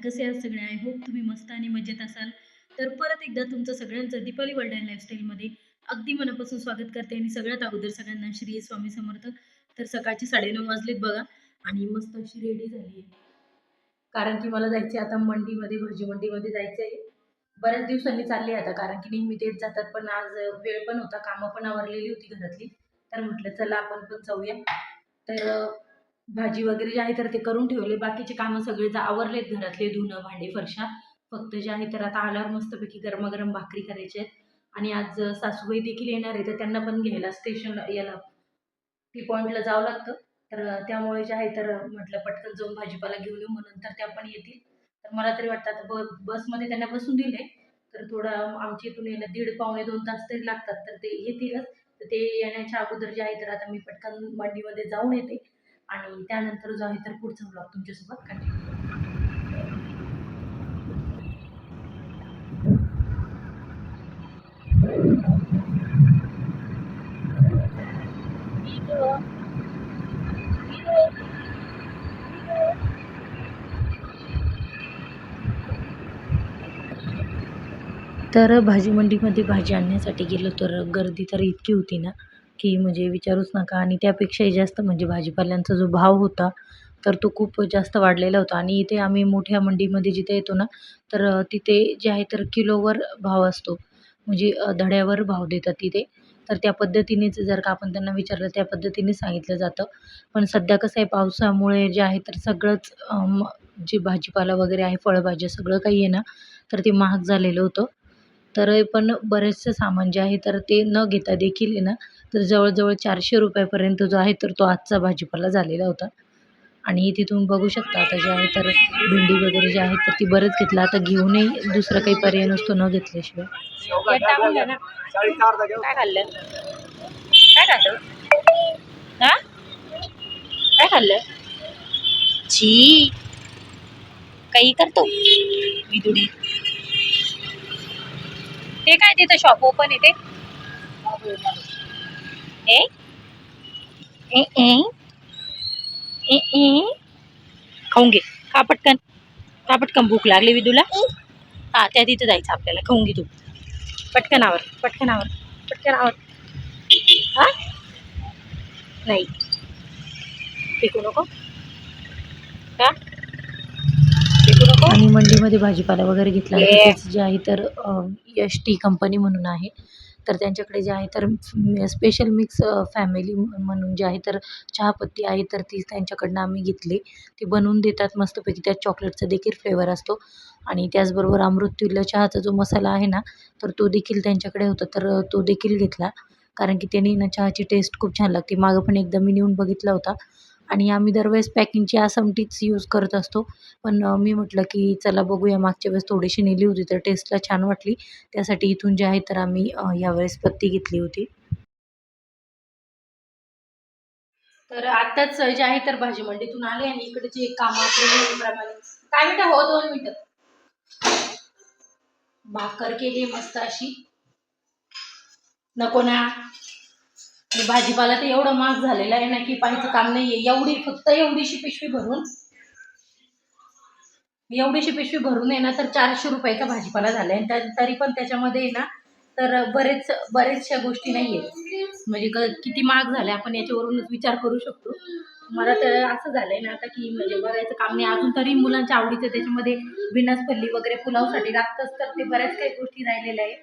कसे आहात सगळे? आय होप तुम्ही मस्त आणि मजेत असाल. तर परत एकदा तुमचं सगळ्यांचं दीपावली वर्ल्ड अँड लाईफस्टाईलमध्ये अगदी मनापासून स्वागत करते आणि सगळ्यात अगोदर सगळ्यांना श्री स्वामी समर्थ. तर सकाळचे 9:30 वाजलेत बघा आणि मस्त अशी रेडी झाली आहे. कारण की मला जायचं आता मंडीमध्ये, भाजी मंडीमध्ये जायचं आहे. बऱ्याच दिवसांनी चालले आता कारण की नेहमी तेच जातात, पण आज वेळ पण होता, कामं पण आवरलेली होती घरातली. तर म्हटलं चला आपण पण जाऊया. तर भाजी वगैरे जे आहे तर ते करून ठेवले. बाकीचे कामं सगळे आवरलेत घरातले, धुणं, भांडी, फरशा. फक्त जे आहे तर आता आल्यावर मस्तपैकी गरमागरम भाकरी करायची आहेत. आणि आज सासूबाई देखील येणार आहे, तर त्यांना पण घ्यायला स्टेशनला याला टी पॉइंटला जावं लागतं. तर त्यामुळे जे आहे तर म्हटलं पटकन जाऊन भाजीपाला घेऊन येऊ, मग नंतर त्या पण येतील. तर मला तरी वाटतं आता बसमध्ये त्यांना बसून दिले, तर थोडा आमच्या इथून यायला 1.5 पावणे 2 तास तरी लागतात. तर ते येतीलच. तर ते येण्याच्या अगोदर जे आहे तर आता मी पटकन मंडीमध्ये जाऊन येते आणि त्यानंतर जो आहे तर पुढचा व्लॉग तुमच्यासोबत कंटिन्यू तर भाजी मंडीमध्ये भाजी आणण्यासाठी गेलो तर गर्दी तर इतकी होती ना, की म्हणजे विचारूच नका. आणि त्यापेक्षाही जास्त म्हणजे भाजीपाल्यांचा जो भाव होता, तर तो खूप जास्त वाढलेला होता. आणि इथे आम्ही मोठ्या मंडीमध्ये जिथे येतो ना, तर तिथे जे आहे तर किलोवर भाव असतो. म्हणजे धड्यावर भाव देतात तिथे. तर त्या पद्धतीनेच जर का आपण त्यांना विचारलं, त्या पद्धतीने सांगितलं जातं. पण सध्या कसं आहे, पावसामुळे जे आहे तर सगळंच जे भाजीपाला वगैरे आहे, फळभाज्या सगळं काही आहे ना, तर ते महाग झालेलं होतं. तर पण बरेचसे सामान जे आहे तर ते न घेता देखील आहे ना, तर जवळ-जवळ ₹400 जो आहे तर तो आजचा भाजीपाला झालेला होता. आणि तिथून बघू शकता आता जे आहे तर भेंडी वगैरे जे आहे तर ती बरंच घेतलं. आता घेऊनही दुसरा काही पर्याय नसतो न घेतल्याशिवाय. हे टाकून घ्या ना. काय खाल्लं? काय खाल्लं? हा? काय खाल्लं? छी. काही करतो विदुडी. ते काय तिथं शॉप ओपन आहे ते? ए? ए ए ए ए खाऊन घे. खा पटकन. खा पटकन, भूक लागली विदूला. हा, त्या तिथे जायचं आपल्याला. खाऊन घे तू. पटकन आवर, पटकन आवर, पटकन आवर. हा? नाही. फेकू नको. का? फेकू नको. आणि मंडीमध्ये भाजीपाला वगैरे घेतला आणि ये. तिथेच जे आहे तर यश टी कंपनी म्हणून आहे. तर त्यांच्याकडे जे आहे तर स्पेशल मिक्स फॅमिली म्हणून जे आहे तर चहापत्ती आहे, तर ती त्यांच्याकडनं आम्ही घेतली. ती बनवून देतात मस्तपैकी. त्यात चॉकलेटचा देखील फ्लेवर असतो आणि त्याचबरोबर अमृततुल्य चहाचा जो मसाला आहे ना, तर तो देखील त्यांच्याकडे होता. तर तो देखील घेतला. कारण की त्यानी ना चहाची टेस्ट खूप छान लागते. मागं पण एकदा मी नेऊन बघितला होता. आणि आम्ही दरवेळेस पॅकिंगची आसाम टीच यूज करत असतो. पण मी म्हटलं की चला बघूया, मागच्या वेळेस थोडीशी नेली होती तर टेस्टला छान वाटली. त्यासाठी इथून जे आहे तर आम्ही यावेळेस पत्ती घेतली होती. तर आत्ताच जे आहे तर भाजी मंडीतून आले आणि इकडचे काम आपल्याप्रमाणे काय मिनिटं हो 2 मिनिटं. भाकर केली मस्त अशी. नको ना. आणि भाजीपाला तर एवढं महाग झालेला आहे ना की पाहायचं काम नाहीये. फक्त एवढीशी पिशवी भरून आहे ना तर ₹400 भाजीपाला झालाय. आणि तरी पण त्याच्यामध्ये आहे ना तर बरेचशा गोष्टी नाहीये. म्हणजे किती महाग झाले आपण याच्यावरूनच विचार करू शकतो. मला तर असं झालंय ना आता की म्हणजे बघायचं काम नाही. अजून तरी मुलांच्या आवडीचं त्याच्यामध्ये बिनसफल्ली वगैरे पुलावसाठी लागतंच, तर ते बऱ्याच काही गोष्टी राहिलेल्या आहेत.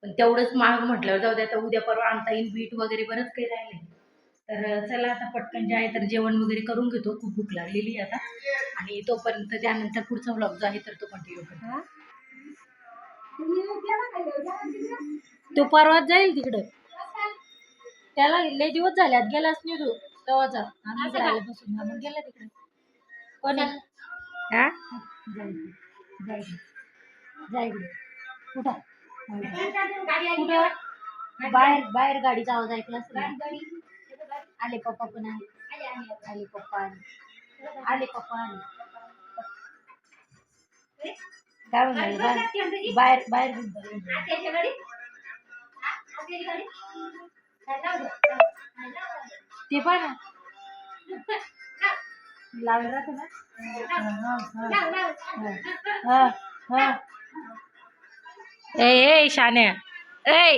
पण तेवढंच महाग म्हटल्यावर जाऊ द्या, आता उद्या परवा आणता येईल. बीट वगैरे बरंच काही राहिले. तर चला आता पटकन जे आहे तर जेवण वगैरे करून घेतो. खूप भूक लागलेली आता. आणि तोपर्यंत त्यानंतर पुढचा व्लॉग जो आहे तर तो कंटिन्यू करतो. तो परवाच जाईल तिकडं. त्याला लय दिवस झाले, आज गेलाच नाही तू तेव्हाचा. आम्ही इकडे आल्यापासून मग गेला तिकडे. कोण आहे? हा? जाईल कुठं? कुठं? बाहेर बाहेर गाडीचा आवाज ऐकला असेल. आले पप्पा पण आले. आले पप्पा आले पप्पा आले. काय म्हणाले? बाहेर बाहेर ते पण लागलं राहतं ना. हा, हा. ए शान्या, ए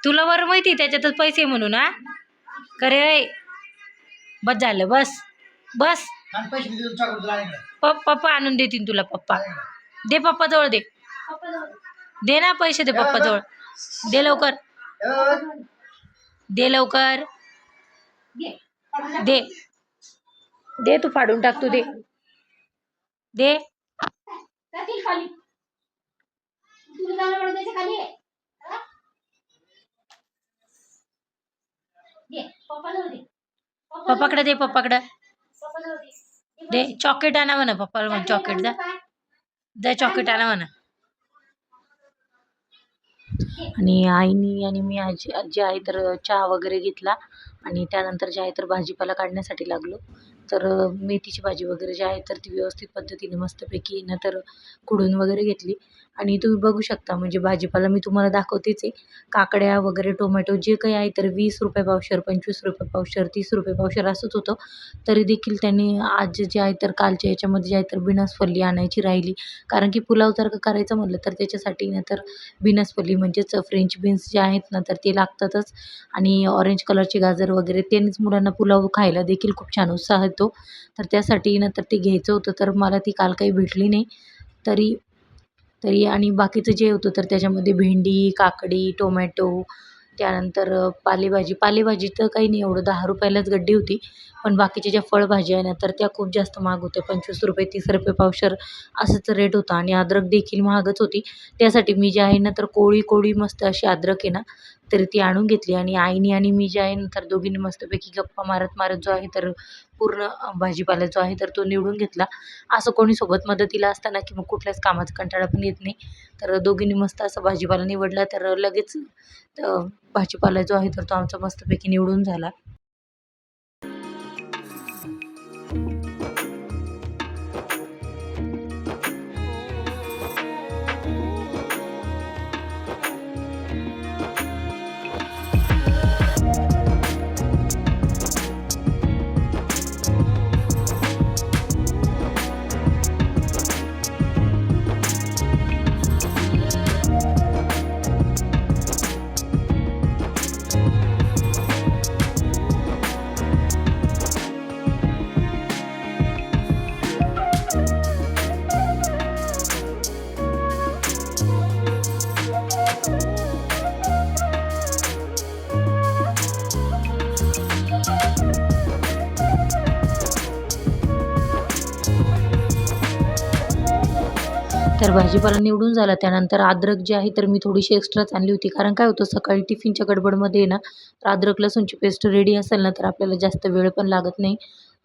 तुला बरं माहिती त्याच्यातच पैसे म्हणून हा करे. बस झालं, बस बस. पप्पा आणून देतील तुला. पप्पा दे, पप्पा जवळ दे. दे ना पैसे, दे पप्पा जवळ. दे लवकर, दे लवकर, दे दे. तू फाडून टाक, तू दे दे. पप्पाकडे दे, पप्पाकडे दे. चॉकलेट आणा म्हणा पप्पाला, म्हणा चॉकलेट जा, जा चॉकलेट आणा म्हणा. आणि आईनी आणि मी आजी आहे तर चहा वगैरे घेतला आणि त्यानंतर जे आहे तर भाजीपाला काढण्यासाठी लागलो. तर मेथीची भाजी वगैरे जी आहे तर ती व्यवस्थित पद्धतीने मस्तपैकी ना तर खुडून वगैरे घेतली. आणि तुम्ही बघू शकता म्हणजे भाजीपाला मी तुम्हाला दाखवतेच आहे. काकड्या वगैरे, टोमॅटो जे काही आहे तर 20 रुपये पावशेर, 25 रुपये पावशेर, 30 रुपये पावशेर असंच होतं. तरी देखील त्यांनी आज जे आहे तर कालच्या याच्यामध्ये जे आहे तर बिनसफल्ली आणायची राहिली. कारण की पुलाव जर का करायचं म्हटलं तर त्याच्यासाठी ना तर बिनसफल्ली म्हणजेच फ्रेंच बीन्स जे आहेत ना तर ते लागतातच. आणि ऑरेंज कलरचे गाजर वगैरे त्यांनीच मुलांना पुलाव खायला देखील खूप छान उत्साह येतो. तर त्यासाठी ना तर ते घ्यायचं होतं. तर मला ती काल काही भेटली नाही. तरी तरी आणि बाकीचं जे होतं तर त्याच्यामध्ये भेंडी, काकडी, टोमॅटो, त्यानंतर पालेभाजी तर काही नाही एवढं, 10 रुपयालाच गड्डी होती. पण बाकीच्या ज्या फळभाज्या आहे ना तर त्या खूप जास्त महाग होत्या. 25 रुपये, 30 रुपये पावशेर असंच रेट होता. आणि अद्रक देखील महागच होती. त्यासाठी मी जे आहे ना तर कोळी मस्त अशी अद्रक आहे ना तर ती आणून घेतली. आणि आईनी आणि मी जे आहे ना तर दोघींनी मस्तपैकी गप्पा मारत जो आहे तर पूर्ण भाजीपाला जो आहे तर तो निवडून घेतला. असं कोणी सोबत मदतीला असतं ना की मग कुठल्याच कामाचा कंटाळा पण येत नाही. तर दोघींनी मस्त असा भाजीपाला निवडला तर लगेच भाजीपाला जो आहे तर तो आमचा मस्तपैकी निवडून झाला. तर भाजीपाला निवडून झाला. त्यानंतर अद्रक जे आहे तर मी थोडीशी एक्स्ट्राच आणली होती. कारण काय होतं सकाळी टिफिनच्या गडबडमध्ये ना तर अद्रक लसूणची पेस्ट रेडी असेल ना तर आपल्याला जास्त वेळ पण लागत नाही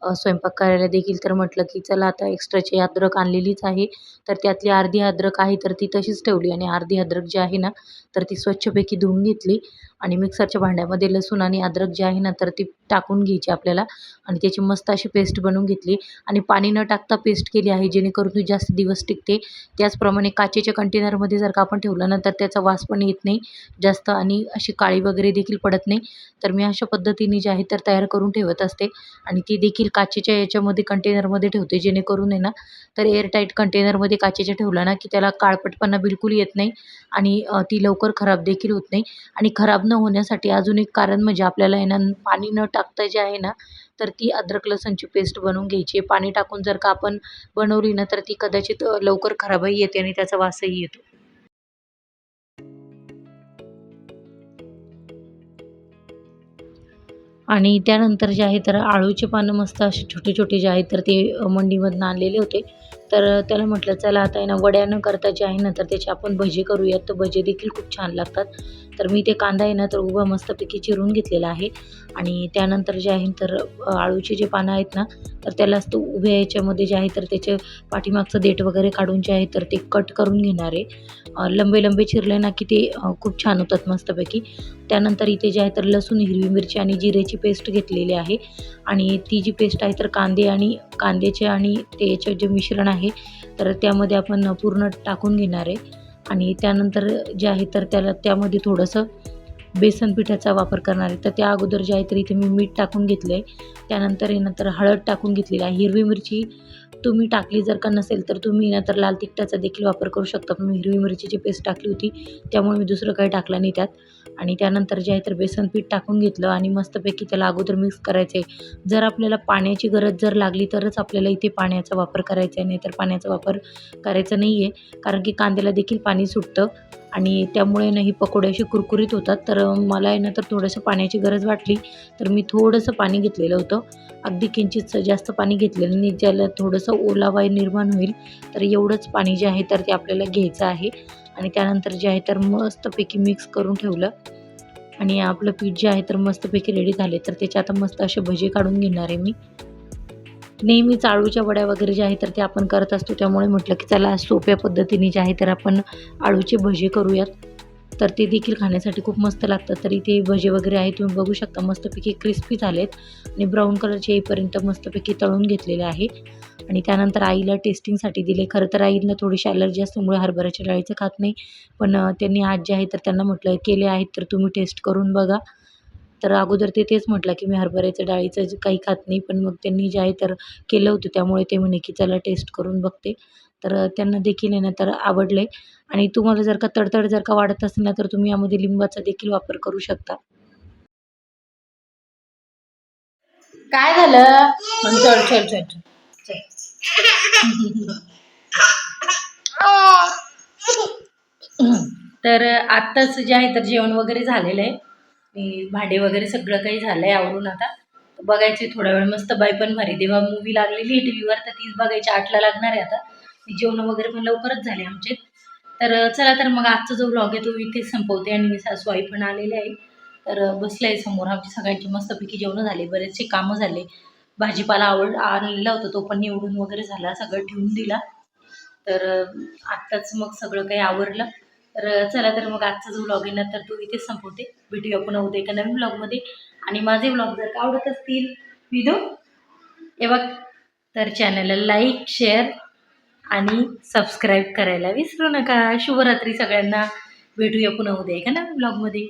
स्वयंपाक करायला देखील. तर म्हटलं की चला आता एक्स्ट्राची अद्रक आणलेलीच आहे तर त्यातली अर्धी अद्रक आहे तर ती तशीच ठेवली. आणि अर्धी अद्रक जी आहे ना तर ती स्वच्छपैकी धुवून घेतली. आणि मिक्सरच्या भांड्यामध्ये लसूण आणि अद्रक जे आहे ना तर ती टाकून घ्यायची आपल्याला. आणि त्याची मस्त अशी पेस्ट बनवून घेतली. आणि पाणी न टाकता पेस्ट केली आहे जेणेकरून ती जास्त दिवस टिकते. त्याचप्रमाणे काचेच्या कंटेनरमध्ये जर का आपण ठेवलं ना तर त्याचा वास पण येत नाही जास्त आणि अशी काळी वगैरे देखील पडत नाही. तर मी अशा पद्धतीने जे आहे तर तयार करून ठेवत असते. आणि ती देखील काचेच्या याच्यामध्ये कंटेनरमध्ये ठेवते जेणेकरून आहे ना तर एअरटाईट कंटेनरमध्ये काचेच्या ठेवलं ना की त्याला काळपटपणा बिलकुल येत नाही. आणि ती लवकर खराब देखील होत नाही. आणि खराब न होण्यासाठी अजून एक कारण म्हणजे आपल्याला आहे ना पाणी न टाकता जे आहे ना तर ती अद्रक लसूणची पेस्ट बनवून घ्यायची आहे. पाणी टाकून जर का आपण बनवली ना तर ती कदाचित लवकर खराबही येते आणि त्याचा वासही येतो. आणि त्यानंतर जे आहे तर आळूचे पानं मस्त असे छोटे छोटे जे आहेत तर ते मंडीमधून आणलेले होते. तर त्याला म्हटलं चला आता आहे ना वड्या न करता जे आहे ना तर त्याचे आपण भजी करूयात. तर भजी देखील खूप छान लागतात. तर मी ते कांदा आहे ना तर उभा मस्तपैकी चिरून घेतलेला आहे. आणि त्यानंतर जे आहे तर आळूचे जे पानं आहेत ना तर त्याला तो उभ्या याच्यामध्ये जे आहे तर त्याचे पाठीमागचं देठ वगैरे काढून जे आहे तर ते कट करून घेणार आहे. लंबे लंबे चिरले ना की ते खूप छान होतात मस्तपैकी. त्यानंतर इथे जे आहे तर लसूण, हिरवी मिरची आणि जिऱ्याची पेस्ट घेतलेली आहे. आणि ती जी पेस्ट आहे तर कांद्याचे आणि त्याचे जे मिश्रण आहे तर त्यामध्ये आपण पूर्ण टाकून घेणार आहे. आणि त्यानंतर जे आहे तर त्यामध्ये थोडंसं बेसन पिठाचा वापर करणार आहे. तर त्या अगोदर जे आहे तर इथे मी मीठ टाकून घेतलं आहे. त्यानंतर नंतर हळद टाकून घेतलेली आहे. हिरवी मिरची तुम्ही टाकली जर का नसेल तर तुम्ही नंतर लाल तिखटाचा देखील वापर करू शकता. पण मी हिरवी मिरचीची पेस्ट टाकली होती त्यामुळे मी दुसरं काही टाकलं नाही त्यात. आणि त्यानंतर जे आहे तर बेसन पीठ टाकून घेतलं आणि मस्तपैकी त्याला अगोदर मिक्स करायचं आहे. जर आपल्याला पाण्याची गरज जर लागली तरच आपल्याला इथे पाण्याचा वापर करायचा आहे, नाहीतर पाण्याचा वापर करायचा नाही आहे. कारण की कांद्याला देखील पाणी सुटतं आणि त्यामुळे ना ही पकोडे असे कुरकुरीत होतात. तर मला आहे ना तर थोडंसं पाण्याची गरज वाटली तर मी थोडंसं पाणी घेतलेलं होतं. अगदी किंचित जास्त पाणी घेतलेलं नाही, ज्याला थोडंसं ओलावा निर्माण होईल. तर एवढंच पाणी जे आहे तर ते आपल्याला घ्यायचं आहे. आणि त्यानंतर जे आहे तर मस्तपैकी मिक्स करून ठेवलं आणि आपलं पीठ जे आहे तर मस्तपैकी रेडी झाले. तर त्याचे आता मस्त असे भजे काढून घेणार आहे मी. नेहमीच आळूच्या वड्या वगैरे जे आहे तर ते आपण करत असतो, त्यामुळे म्हटलं की चला सोप्या पद्धतीने जे आहे तर आपण आळूचे भजे करूयात. तर ते देखील खाण्यासाठी खूप मस्त लागतात. तर इथे भजे वगैरे आहे तुम्ही बघू शकता मस्तपैकी क्रिस्पी झालेत आणि ब्राऊन कलरचे येईपर्यंत मस्तपैकी तळून घेतलेले आहे. आणि त्यानंतर आईला टेस्टिंगसाठी दिले. खरं तर आईला थोडीशी ॲलर्जी असल्यामुळे हरभऱ्याच्या डाळीचं खात नाही. पण त्यांनी आज जे आहे तर त्यांना म्हटलं केले आहेत तर तुम्ही टेस्ट करून बघा. तर अगोदर ते तेच म्हटलं की मी हरभऱ्याच्या डाळीचं काही खात नाही. पण मग त्यांनी जे आहे तर केलं होतं त्यामुळे ते म्हणे की चला टेस्ट करून बघते. तर त्यांना देखील आहे ना तर आवडले. आणि तुम्हाला जर का तडतड जर का वाढत असेल ना तर तुम्ही यामध्ये लिंबाचा देखील वापर करू शकता. काय झालं? चल चल चल चल. तर आत्ताच जे आहे तर जेवण वगैरे झालेलं आहे. मी भांडे वगैरे सगळं काही झालं आहे आवरून आता. बघायची थोडा वेळ मस्त बाई पण भारी देवा मूवी लागलेली आहे टीव्हीवर तर तीच बघायची 8ला लागणार आहे आता. जेवण वगैरे पण लवकरच झाले आमचे. तर चला तर मग आजचा जो व्लॉग आहे तो इथेच संपवते आणि मी सासू आई पण आलेले आहे. तर बसले आहे समोर आमची सगळ्यांची मस्तपैकी जेवणं झाले, बरेचसे कामं झाले. भाजीपाला आणलेला होता तो पण निवडून वगैरे झाला, सगळं ठेवून दिला. तर आत्ताच मग सगळं काही आवरलं. तर चला तर मग आजचा जो व्लॉग आहे ना तर तो इथेच संपवते. भेटूया पुन्हा उद्या एका नवीन व्लॉगमध्ये. आणि माझे व्लॉग जर का आवडत असतील विदो हे बघ तर चॅनलला लाईक शेअर आणि सबस्क्राईब करायला विसरू नका. शुभरात्री सगळ्यांना. भेटूया पुन्हा उद्या एका नवीन व्लॉगमध्ये.